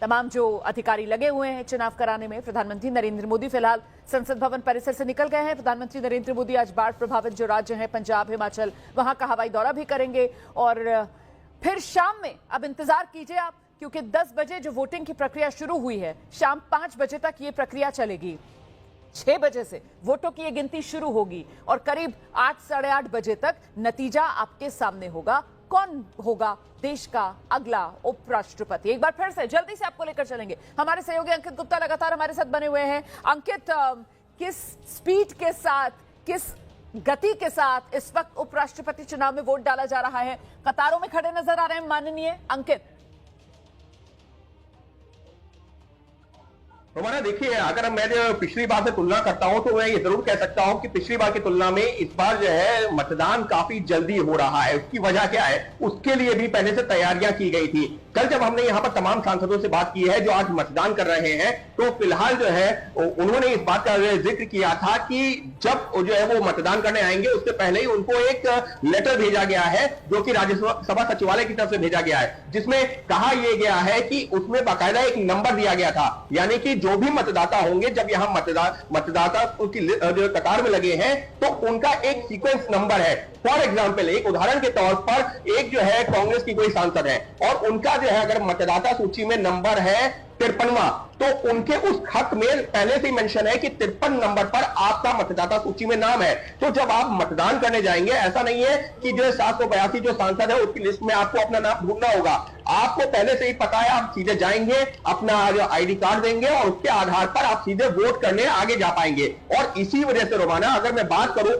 तमाम जो अधिकारी लगे हुए हैं चुनाव कराने में। प्रधानमंत्री नरेंद्र मोदी फिलहाल संसद भवन परिसर से निकल गए हैं। प्रधानमंत्री नरेंद्र मोदी आज बाढ़ प्रभावित जो राज्य हैं, पंजाब, हिमाचल, वहां का हवाई दौरा भी करेंगे और फिर शाम में अब इंतजार कीजिए आप, क्योंकि 10 बजे जो वोटिंग की प्रक्रिया शुरू हुई है, शाम 5 बजे तक ये प्रक्रिया चलेगी। 6 बजे से वोटों की ये गिनती शुरू होगी और करीब 8 साढ़े 8 बजे तक नतीजा आपके सामने होगा। कौन होगा देश का अगला उपराष्ट्रपति, एक बार फिर से जल्दी से आपको लेकर चलेंगे। हमारे सहयोगी अंकित गुप्ता लगातार हमारे साथ बने हुए हैं। अंकित, किस स्पीड के साथ, किस गति के साथ इस वक्त उपराष्ट्रपति चुनाव में वोट डाला जा रहा है? कतारों में खड़े नजर आ रहे हैं माननीय अंकित। हमारा देखिए, अगर मैं पिछली बार से तुलना करता हूं तो मैं ये जरूर कह सकता हूं कि पिछली बार की तुलना में इस बार जो है मतदान काफी जल्दी हो रहा है। उसकी वजह क्या है, उसके लिए भी पहले से तैयारियां की गई थी। कल जब हमने यहाँ पर तमाम सांसदों से बात की है जो आज मतदान कर रहे हैं, तो फिलहाल जो है उन्होंने इस बात का जिक्र किया था कि जब जो है वो मतदान करने आएंगे उससे पहले ही उनको एक लेटर भेजा गया है जो कि राज्यसभा सचिवालय की तरफ से भेजा गया है, जिसमें कहा यह गया है कि उसमें बाकायदा एक नंबर दिया गया था, यानी कि जो भी मतदाता होंगे, जब यहां मतदाता की जो कतार में लगे हैं तो उनका एक सीक्वेंस नंबर है। फॉर एग्जाम्पल, एक उदाहरण के तौर पर एक जो है कांग्रेस की कोई सांसद है और उनका जो है अगर मतदाता सूची में नंबर है 53वां, तो उनके उस खत में पहले से ही मेंशन है कि 53 नंबर पर आपका मतदाता सूची में नाम है। तो जब आप मतदान करने जाएंगे, ऐसा नहीं है कि जो 782 जो सांसद है उसकी लिस्ट में आपको अपना नाम ढूंढना होगा। आपको पहले से ही पता है, आप सीधे जाएंगे, अपना जो आईडी कार्ड देंगे और उसके आधार पर आप सीधे वोट करने आगे जा पाएंगे। और इसी वजह से रोमाना, अगर मैं बात करूं,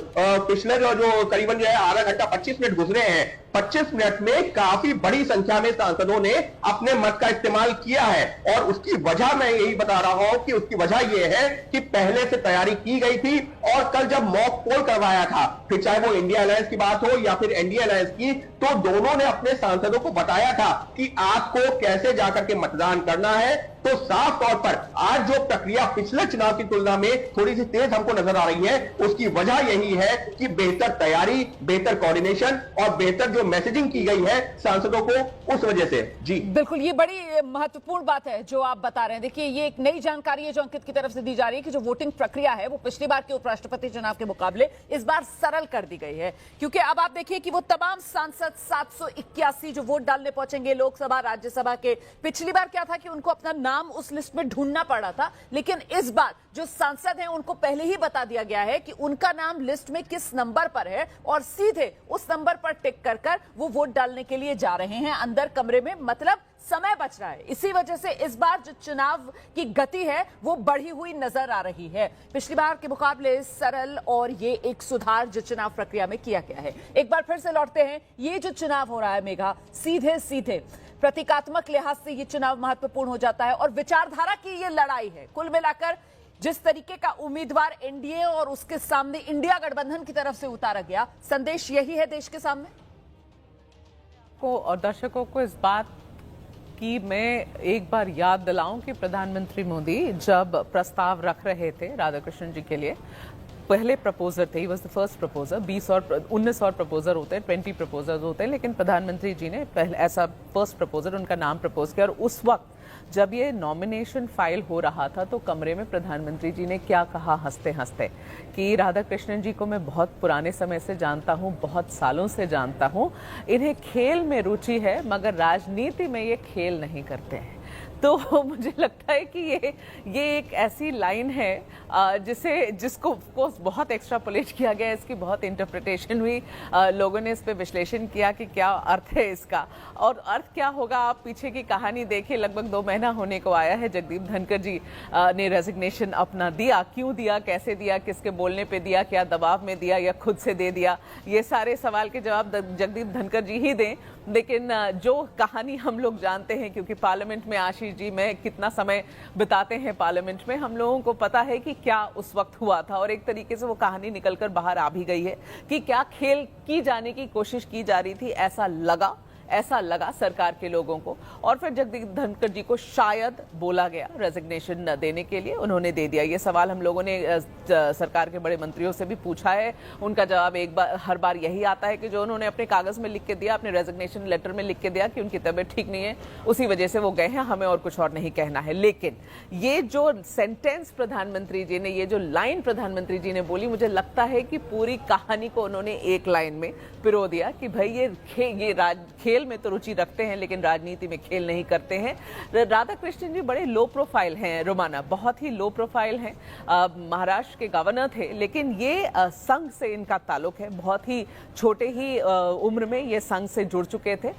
पिछले जो करीबन जो है आधा घंटा 25 मिनट गुजरे हैं, 25 मिनट में काफी बड़ी संख्या में सांसदों ने अपने मत का इस्तेमाल किया है। और उसकी वजह मैं यही बता रहा हूं कि उसकी वजह यह है कि पहले से तैयारी की गई थी और कल जब मॉक पोल करवाया था, फिर चाहे वो इंडिया अलायंस की बात हो या फिर एनडीए अलायंस की, तो दोनों ने अपने सांसदों को बताया था कि आपको कैसे जाकर के मतदान करना है। तो साफ तौर पर आज जो प्रक्रिया पिछले चुनाव की तुलना में थोड़ी सी तेज हमको नजर आ रही है, उसकी वजह यही है कि बेहतर तैयारी, बेहतर कोऑर्डिनेशन और बेहतर जो मैसेजिंग की गई है सांसदों को, उस वजह से। जी बिल्कुल, ये बड़ी महत्वपूर्ण बात है जो आप बता रहे हैं। देखिए, ये एक नई जानकारी है जो अंकित की तरफ से दी जा रही है कि जो वोटिंग प्रक्रिया है वो पिछली बार के उपराष्ट्रपति चुनाव के मुकाबले इस बार सरल कर दी गई है, क्योंकि अब आप देखिए कि वो तमाम सांसद 781 जो वोट डालने पहुंचेंगे लोकसभा, राज्यसभा के, पिछली बार क्या था कि उनको अपना नाम उस लिस्ट में ढूंढना पड़ा था, लेकिन इस बार जो सांसद हैं उनको पहले ही बता दिया गया है कि उनका नाम लिस्ट में किस नंबर पर है और सीधे उस नंबर पर टिक कर वो वोट डालने के लिए जा रहे हैं अंदर कमरे में। मतलब समय बच रहा है। इसी वजह से इस बार जो चुनाव की गति है वो बढ़ी हुई नजर आ रही है, पिछली बार के मुकाबले सरल, और ये एक सुधार जो चुनाव प्रक्रिया में किया गया है। एक बार फिर से लौटते हैं, ये जो चुनाव हो रहा है मेघा, सीधे सीधे प्रतीकात्मक लिहाज से ये चुनाव महत्वपूर्ण हो जाता है और विचारधारा की ये लड़ाई है। कुल मिलाकर जिस तरीके का उम्मीदवार एनडीए और उसके सामने इंडिया गठबंधन की तरफ से उतारा गया, संदेश यही है देश के सामने। को और दर्शकों को इस बात की मैं एक बार याद दिलाऊं कि प्रधानमंत्री मोदी जब प्रस्ताव रख रहे थे राधाकृष्णन जी के लिए, पहले प्रपोजर थे, he was the first proposer. 20 और 19 और प्रपोजर होते हैं, 20 प्रपोजर्स होते हैं, लेकिन प्रधानमंत्री जी ने पहले ऐसा फर्स्ट प्रपोजर उनका नाम प्रपोज किया। और उस वक्त जब ये नॉमिनेशन फाइल हो रहा था तो कमरे में प्रधानमंत्री जी ने क्या कहा हंसते हंसते कि राधाकृष्णन जी को मैं बहुत पुराने समय से जानता हूँ, बहुत सालों से जानता हूँ, इन्हें खेल में रुचि है मगर राजनीति में ये खेल नहीं करते हैं। तो मुझे लगता है कि ये एक ऐसी लाइन है जिसको बहुत एक्स्ट्रापोलेट किया गया, इसकी बहुत इंटरप्रिटेशन हुई, लोगों ने इस पे विश्लेषण किया कि क्या अर्थ है इसका और अर्थ क्या होगा। आप पीछे की कहानी देखिए, लगभग 2 महीना होने को आया है, जगदीप धनखड़ जी ने रेजिग्नेशन अपना दिया। क्यों दिया, कैसे दिया, किसके बोलने पे दिया, क्या दबाव में दिया या खुद से दे दिया, ये सारे सवाल के जवाब जगदीप धनखड़ जी ही दें। लेकिन जो कहानी हम लोग जानते हैं, क्योंकि पार्लियामेंट में आशीष जी मैं कितना समय बिताते हैं पार्लियामेंट में, हम लोगों को पता है कि क्या उस वक्त हुआ था और एक तरीके से वो कहानी निकलकर बाहर आ भी गई है कि क्या खेल की जाने की कोशिश की जा रही थी, ऐसा लगा सरकार के लोगों को। और फिर जगदीप धनखड़ जी को शायद बोला गया रेजिग्नेशन देने के लिए, उन्होंने दे दिया। ये सवाल हम लोगों ने सरकार के बड़े मंत्रियों से भी पूछा है, उनका जवाब हर बार यही आता है कि जो उन्होंने अपने कागज में लिख के दिया, अपने रेजिग्नेशन लेटर में लिख के दिया कि उनकी तबीयत ठीक नहीं है, उसी वजह से वो गए हैं, हमें और कुछ और नहीं कहना है। लेकिन ये जो सेंटेंस प्रधानमंत्री जी ने, ये जो लाइन प्रधानमंत्री जी ने बोली, मुझे लगता है कि पूरी कहानी को उन्होंने एक लाइन में पिरो दिया कि भाई ये खेल में तो रुचि रखते हैं लेकिन राजनीति में खेल नहीं करते हैं। राधाकृष्णन जी बड़े लो प्रोफाइल हैं रोमाना, बहुत ही लो प्रोफाइल हैं। महाराष्ट्र के गवर्नर थे, लेकिन ये संघ से इनका ताल्लुक है। बहुत ही छोटे ही उम्र में ये संघ से जुड़ चुके थे।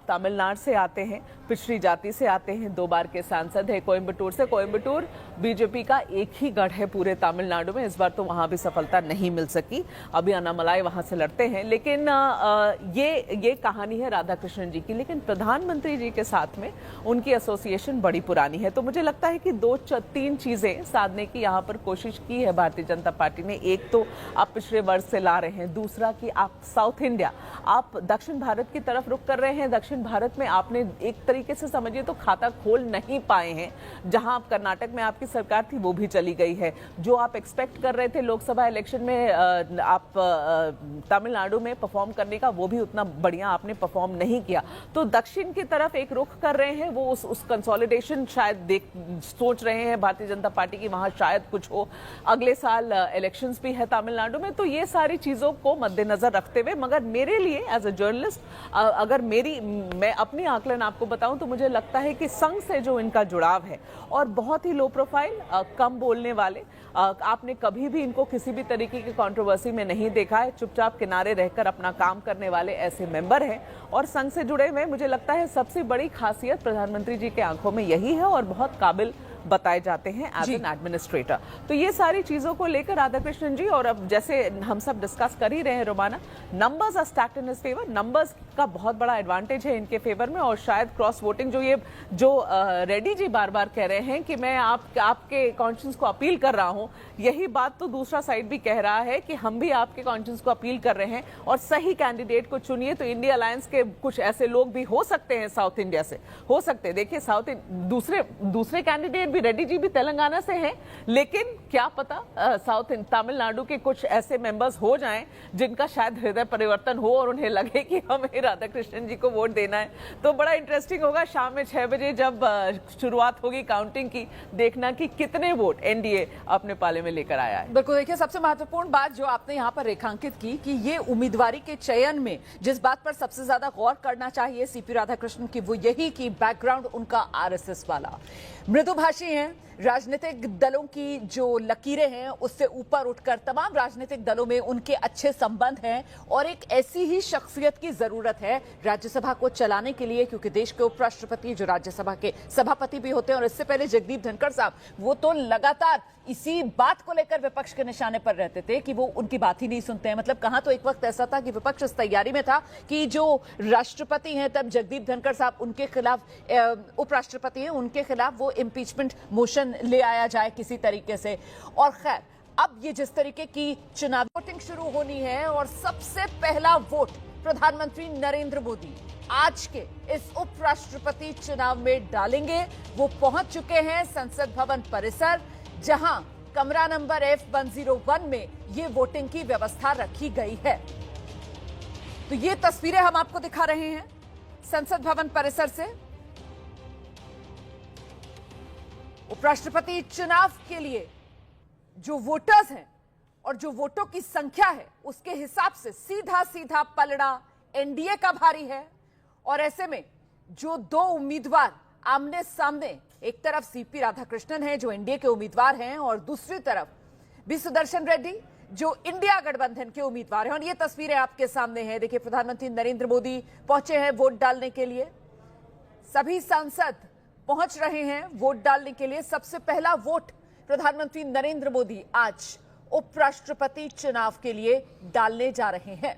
तमिलनाडु से आते हैं, पिछड़ी जाति से आते हैं, 2 बार के सांसद है कोयम्बटूर से। कोयम्बटूर बीजेपी का एक ही गढ़ है पूरे तमिलनाडु में, इस बार तो वहां भी सफलता नहीं मिल सकी, अभी अन्नामलाई वहां से लड़ते हैं। लेकिन ये कहानी है राधाकृष्णन जी की। लेकिन प्रधानमंत्री जी के साथ में उनकी एसोसिएशन बड़ी पुरानी है, तो मुझे लगता है कि 2-3 चीजें साधने की यहाँ पर कोशिश की है भारतीय जनता पार्टी ने। एक तो आप पिछड़े वर्ग से ला रहे हैं, दूसरा कि आप साउथ इंडिया, आप दक्षिण भारत की तरफ रुख कर रहे हैं। दक्षिण भारत में आपने एक तरीके से समझिए तो खाता खोल नहीं पाए हैं। जहां आप कर्नाटक में आपकी सरकार थी वो भी चली गई है। जो आप एक्सपेक्ट कर रहे थे लोकसभा इलेक्शन में आप तमिलनाडु में परफॉर्म करने का, वो भी उतना बढ़िया आपने परफॉर्म नहीं किया। तो दक्षिण की तरफ एक रुख कर रहे हैं, वो उस कंसोलिडेशन शायद सोच रहे हैं भारतीय जनता पार्टी की, वहां शायद कुछ हो। अगले साल इलेक्शंस भी है तमिलनाडु में, तो ये सारी चीजों को मद्देनजर रखते हुए, मगर मेरे लिए एज अ जर्नलिस्ट, अगर मैं अपनी आकलन आपको बताऊं तो मुझे लगता है कि संघ से जो इनका जुड़ाव है और बहुत ही लो प्रोफाइल, कम बोलने वाले, आपने कभी भी इनको किसी भी तरीके की कंट्रोवर्सी में नहीं देखा है, चुपचाप किनारे रहकर अपना काम करने वाले ऐसे मेंबर हैं और संघ से जुड़े हुए। मुझे लगता है सबसे बड़ी खासियत प्रधानमंत्री जी के आंखों में यही है और बहुत काबिल बताए जाते हैं एज एन एडमिनिस्ट्रेटर। तो ये सारी चीजों को लेकर राधाकृष्णन जी, और अब जैसे हम सब डिस्कस कर ही रहे हैं Romana, numbers are stacked in his favour. Numbers का बहुत बड़ा एडवांटेज है इनके फेवर में, और शायद क्रॉस वोटिंग जो रेड्डी जी बार बार कह रहे हैं कि मैं आपके कॉन्शियंस को अपील कर रहा हूं, यही बात तो दूसरा साइड भी कह रहा है कि हम भी आपके कॉन्शियंस को अपील कर रहे हैं और सही कैंडिडेट को चुनिए। तो इंडिया अलायंस के कुछ ऐसे लोग भी हो सकते हैं साउथ इंडिया से, हो सकते हैं। देखिए दूसरे कैंडिडेट भी, रेड्डी जी भी तेलंगाना से हैं, लेकिन क्या पता तमिलनाडु के कुछ ऐसे मेंबर्स हो जाएं जिनका शायद हृदय परिवर्तन हो और उन्हें लगे कि हमें राधाकृष्णन जी को वोट देना है। तो बड़ा इंटरेस्टिंग होगा शाम में 6 बजे जब शुरुआत होगी काउंटिंग की, देखना कि कितने वोट एनडीए अपने पाले में लेकर आया है। बिल्कुल, देखिए सबसे महत्वपूर्ण बात जो आपने यहाँ पर रेखांकित की कि ये उम्मीदवारी के चयन में जिस बात पर सबसे ज्यादा गौर करना चाहिए सीपी राधाकृष्णन की, वो यही कि बैकग्राउंड उनका आरएसएस वाला, मृदुभाषी हैं, राजनीतिक दलों की जो लकीरें हैं उससे ऊपर उठकर तमाम राजनीतिक दलों में उनके अच्छे संबंध हैं और एक ऐसी ही शख्सियत की जरूरत है राज्यसभा को चलाने के लिए, क्योंकि देश के उपराष्ट्रपति जो राज्यसभा के सभापति भी होते हैं, और इससे पहले जगदीप धनखड़ साहब, वो तो लगातार इसी बात को लेकर विपक्ष के निशाने पर रहते थे कि वो उनकी बात ही नहीं सुनते हैं। मतलब कहां तो एक वक्त ऐसा था कि विपक्ष इस तैयारी में था कि जो राष्ट्रपति हैं तब जगदीप धनखड़ साहब, उनके खिलाफ उपराष्ट्रपति हैं, उनके खिलाफ वो इम्पीचमेंट मोशन ले आया जाए किसी तरीके से। और खैर, अब ये जिस तरीके की चुनाव वोटिंग शुरू होनी है और सबसे पहला वोट प्रधानमंत्री नरेंद्र मोदी आज के इस उपराष्ट्रपति चुनाव में डालेंगे। वो पहुंच चुके हैं संसद भवन परिसर, जहां कमरा नंबर F101 में ये वोटिंग की व्यवस्था रखी गई है। तो ये तस्वीरें हम आपको दिखा रहे हैं संसद भवन परिसर से। उपराष्ट्रपति चुनाव के लिए जो वोटर्स हैं और जो वोटों की संख्या है, उसके हिसाब से सीधा सीधा पलड़ा एनडीए का भारी है। और ऐसे में जो दो उम्मीदवार आमने सामने, एक तरफ सीपी राधाकृष्णन हैं जो एनडीए के उम्मीदवार हैं, और दूसरी तरफ बी सुदर्शन रेड्डी जो इंडिया गठबंधन के उम्मीदवार हैं। और ये तस्वीरें आपके सामने हैं। देखिए, प्रधानमंत्री नरेंद्र मोदी पहुंचे हैं वोट डालने के लिए। सभी सांसद पहुंच रहे हैं वोट डालने के लिए। सबसे पहला वोट प्रधानमंत्री नरेंद्र मोदी आज उपराष्ट्रपति चुनाव के लिए डालने जा रहे हैं।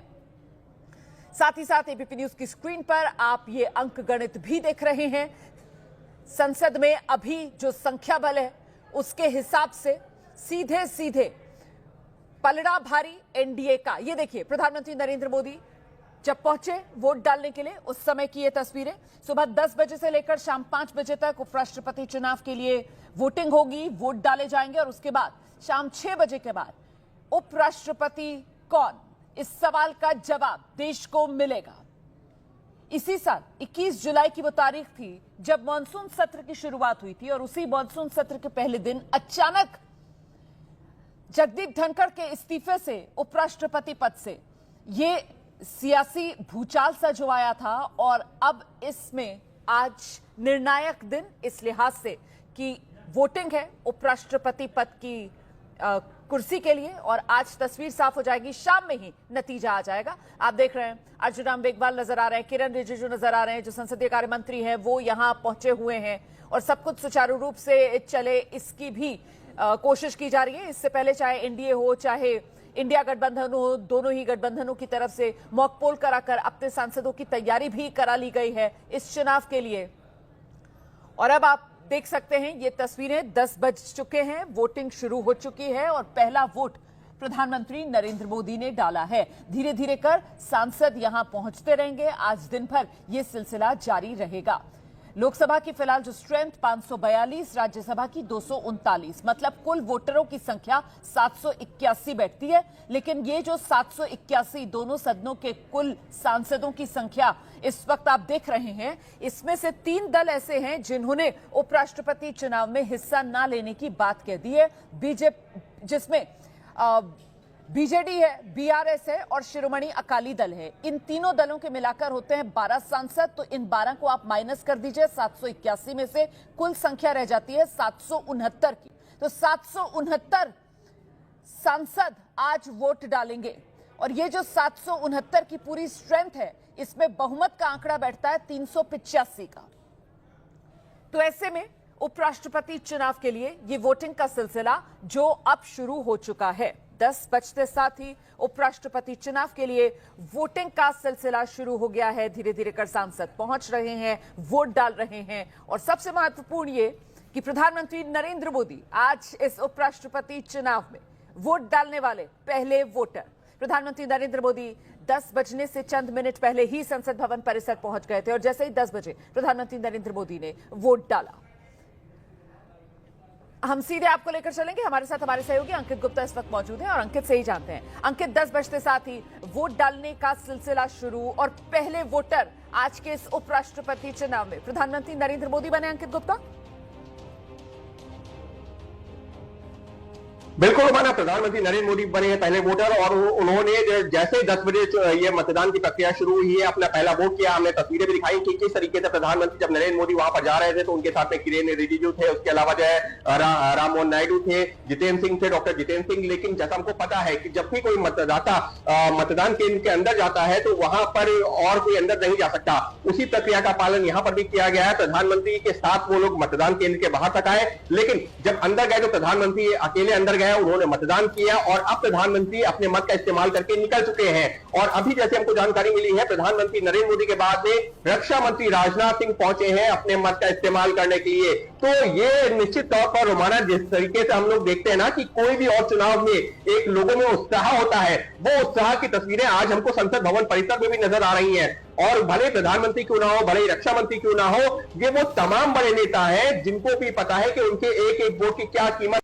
साथ ही साथ एबीपी न्यूज की स्क्रीन पर आप ये अंक गणित भी देख रहे हैं। संसद में अभी जो संख्या बल है, उसके हिसाब से सीधे सीधे पलड़ा भारी एनडीए का। ये देखिए, प्रधानमंत्री नरेंद्र मोदी जब पहुंचे वोट डालने के लिए, उस समय की ये तस्वीरें। सुबह 10 बजे से लेकर शाम 5 बजे तक उपराष्ट्रपति चुनाव के लिए वोटिंग होगी, वोट डाले जाएंगे। और उसके बाद शाम 6 बजे के बाद उपराष्ट्रपति कौन, इस सवाल का जवाब देश को मिलेगा। इसी साल 21 जुलाई की वो तारीख थी जब मानसून सत्र की शुरुआत हुई थी, और उसी मानसून सत्र के पहले दिन अचानक जगदीप धनखड़ के इस्तीफे से उपराष्ट्रपति पद से ये सियासी भूचाल सा जो आया था। और अब इसमें आज निर्णायक दिन इस लिहाज से कि वोटिंग है उपराष्ट्रपति पद की कुर्सी के लिए, और आज तस्वीर साफ हो जाएगी, शाम में ही नतीजा आ जाएगा। आप देख रहे हैं अर्जुन राम मेघवाल नजर आ रहे हैं, किरण रिजिजू नजर आ रहे हैं, जो संसदीय कार्य मंत्री हैं वो यहां पहुंचे हुए हैं, और सब कुछ सुचारू रूप से चले इसकी भी कोशिश की जा रही है। इससे पहले चाहे एनडीए हो चाहे इंडिया गठबंधन हो, दोनों ही गठबंधनों की तरफ से मॉक पोल कराकर अपने सांसदों की तैयारी भी करा ली गई है इस चुनाव के लिए। और अब आप देख सकते हैं ये तस्वीरें, 10 बज चुके हैं, वोटिंग शुरू हो चुकी है, और पहला वोट प्रधानमंत्री नरेंद्र मोदी ने डाला है। धीरे धीरे कर सांसद यहां पहुंचते रहेंगे। आज दिन भर यह सिलसिला जारी रहेगा। लोकसभा की फिलहाल जो स्ट्रेंथ 542, राज्यसभा की 239, मतलब कुल वोटरों की संख्या 781 बैठती है। लेकिन ये जो 781 दोनों सदनों के कुल सांसदों की संख्या इस वक्त आप देख रहे हैं, इसमें से 3 दल ऐसे हैं जिन्होंने उपराष्ट्रपति चुनाव में हिस्सा ना लेने की बात कह दी है। बीजेपी, जिसमें बीजेडी है, बीआरएस है और शिरोमणि अकाली दल है। इन तीनों दलों के मिलाकर होते हैं 12 सांसद। तो इन 12 को आप माइनस कर दीजिए 781 में से, कुल संख्या रह जाती है 769 की। तो 769 सांसद आज वोट डालेंगे, और ये जो 769 की पूरी स्ट्रेंथ है, इसमें बहुमत का आंकड़ा बैठता है 385 का। तो ऐसे में उपराष्ट्रपति चुनाव के लिए ये वोटिंग का सिलसिला जो अब शुरू हो चुका है, 10 बजते साथ ही उपराष्ट्रपति चुनाव के लिए वोटिंग का सिलसिला शुरू हो गया है। धीरे धीरे कर सांसद पहुंच रहे हैं, वोट डाल रहे हैं। और सबसे महत्वपूर्ण ये कि प्रधानमंत्री नरेंद्र मोदी आज इस उपराष्ट्रपति चुनाव में वोट डालने वाले पहले वोटर। प्रधानमंत्री नरेंद्र मोदी 10 बजने से चंद मिनट पहले ही संसद भवन परिसर पहुंच गए थे, और जैसे ही 10 बजे प्रधानमंत्री नरेंद्र मोदी ने वोट डाला। हम सीधे आपको लेकर चलेंगे, हमारे साथ हमारे सहयोगी अंकित गुप्ता इस वक्त मौजूद हैं, और अंकित से ही जानते हैं। अंकित, 10 बजते साथ ही वोट डालने का सिलसिला शुरू, और पहले वोटर आज के इस उपराष्ट्रपति चुनाव में प्रधानमंत्री नरेंद्र मोदी बने। अंकित गुप्ता, बिल्कुल माना, प्रधानमंत्री नरेंद्र मोदी बने हैं पहले वोटर, और उन्होंने जैसे ही 10 बजे ये मतदान की प्रक्रिया शुरू हुई है, अपना पहला वोट किया। हमने तस्वीरें भी दिखाई कि किस तरीके से प्रधानमंत्री जब नरेंद्र मोदी वहां पर जा रहे थे तो उनके साथ में किरेन रिजिजू थे, उसके अलावा जो है राम मोहन नायडू थे, जितेंद्र सिंह थे, डॉक्टर जितेंद्र सिंह। लेकिन जैसा हमको पता है कि जब भी कोई मतदाता मतदान केंद्र के अंदर जाता है तो वहां पर और कोई अंदर नहीं जा सकता। उसी प्रक्रिया का पालन यहाँ पर भी किया गया है। प्रधानमंत्री के साथ वो लोग मतदान केंद्र के बाहर तक आए, लेकिन जब अंदर गए तो प्रधानमंत्री अकेले अंदर गए है, उन्होंने मतदान किया और अब प्रधानमंत्री अपने मत का इस्तेमाल करके निकल चुके हैं। और अभी जैसे हमको जानकारी मिली है, प्रधानमंत्री नरेंद्र मोदी के बाद में रक्षा मंत्री राजनाथ सिंह पहुंचे हैं अपने मत का इस्तेमाल करने के लिए। तो ये निश्चित तौर पर रोमाना, जिस तरीके से हम लोग देखते हैं ना कि कोई भी और चुनाव में एक लोगों में उत्साह होता है, वो उत्साह की तस्वीरें आज हमको संसद भवन परिसर में भी नजर आ रही हैं। और भले प्रधानमंत्री क्यों ना हो, भले रक्षा मंत्री क्यों ना हो, ये वो तमाम बड़े नेता हैं जिनको भी पता है कि उनके एक एक वोट की क्या कीमत